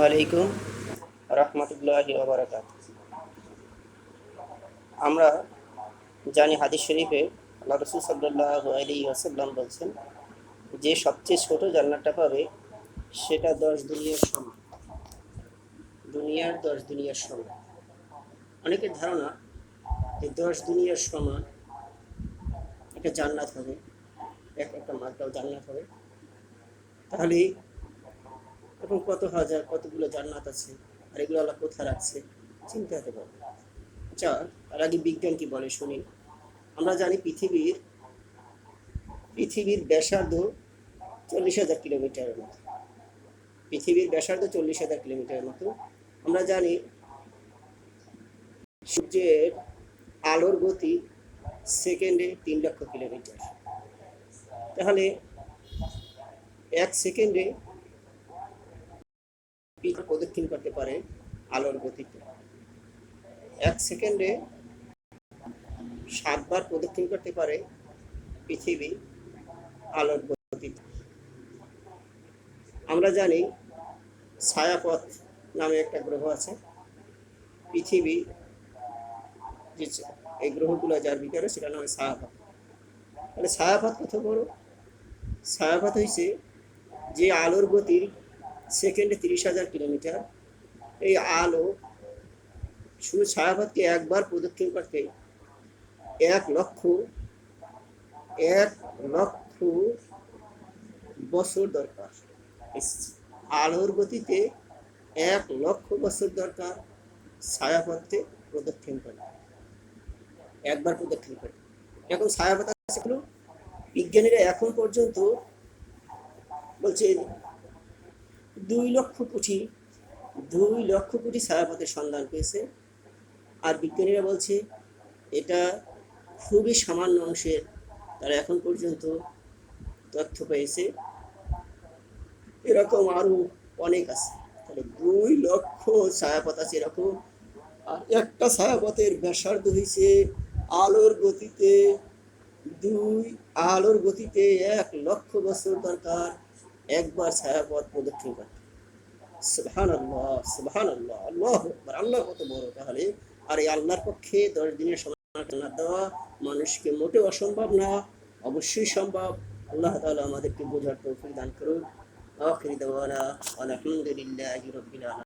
আলাইকুম রহমতুল্লাহি ওয়া বারাকাতুহু। আমরা জানি হাদিস শরীফে আল্লাহ রাসূল সাল্লাল্লাহু আলাইহি ওয়াসাল্লাম বলছেন যে সবচেয়ে ছোট জান্নাতটা পাবে সেটা 10 দুনিয়ার সমান। দুনিয়ার সমান। অনেকের ধারণা যে 10 দুনিয়ার সমান একটা জান্নাত হবে, একটা মার্কাও জান্নাত হবে। তাহলে এখন কত হাজার কতগুলো জান্নাত আছে, আর এগুলো আল্লাহ কোথায় রাখছে চিন্তা হতে পারে। আচ্ছা, তার আগে বিজ্ঞান কি বলে শুনি। আমরা জানি পৃথিবীর ব্যাসার্ধ 40,000 কিলোমিটারের মতো। পৃথিবীর ব্যাসার্ধ 40,000 কিলোমিটারের মতো। আমরা জানি সূর্যের আলোর গতি সেকেন্ডে 3 লক্ষ কিলোমিটার। তাহলে 1 সেকেন্ডে পৃথিবী প্রদক্ষিণ করতে পারে আলোর গতিতে। 1 সেকেন্ডে 7 বার প্রদক্ষিণ করতে পারে পৃথিবী আলোর গতিতে। আমরা জানি ছায়াপথ নামে একটা গ্রহ আছে। পৃথিবী যে এই গ্রহগুলো যার ভিতরে সেটা নামে ছায়াপথ। তাহলে ছায়াপথ কত বড়? ছায়াপথ হয়েছে যে আলোর গতির সেকেন্ডে 30,000 কিলোমিটার। এই আলো শুধু ছায়াপথকে একবার প্রদক্ষিণ করতে 1 লক্ষ 1 লক্ষ বছর দরকার। আলোর গতিতে 1 লক্ষ বছর দরকার ছায়াপথে প্রদক্ষিণ করতে, একবার প্রদক্ষিণ করতে। এখন ছায়াপথ আছে হলো, বিজ্ঞানীরা এখন পর্যন্ত বলছে 2 লক্ষ কোটি ছায়াপথের সন্ধান পেয়েছে। আর বিজ্ঞানীরা বলছে এটা খুবই সামান্য অংশের তারা এখন পর্যন্ত তথ্য পেয়েছে। এরকম আরো অনেক আছে। তাহলে 2 লক্ষ ছায়াপথ আছে এরকম। আর একটা ছায়াপথের ব্যাসার্ধ হয়েছে আলোর গতিতে আলোর গতিতে 1 লক্ষ বছর দরকার একবার ছায়াপথ প্রদক্ষিণ করতে। সুবহানাল্লাহ, সুবহানাল্লাহ, আল্লাহু আকবার। আল্লাহ কত বড় তাহলে। আর এই আল্লাহর পক্ষে 10 দিনের সময় দেওয়া মানুষকে মোটেও অসম্ভব না, অবশ্যই সম্ভব। আল্লাহ তাআলা আমাদেরকে বোঝার তৌফিক দান করুন। আখির দাওয়ানা আলহামদুলিল্লাহি রাব্বিল আলামিন।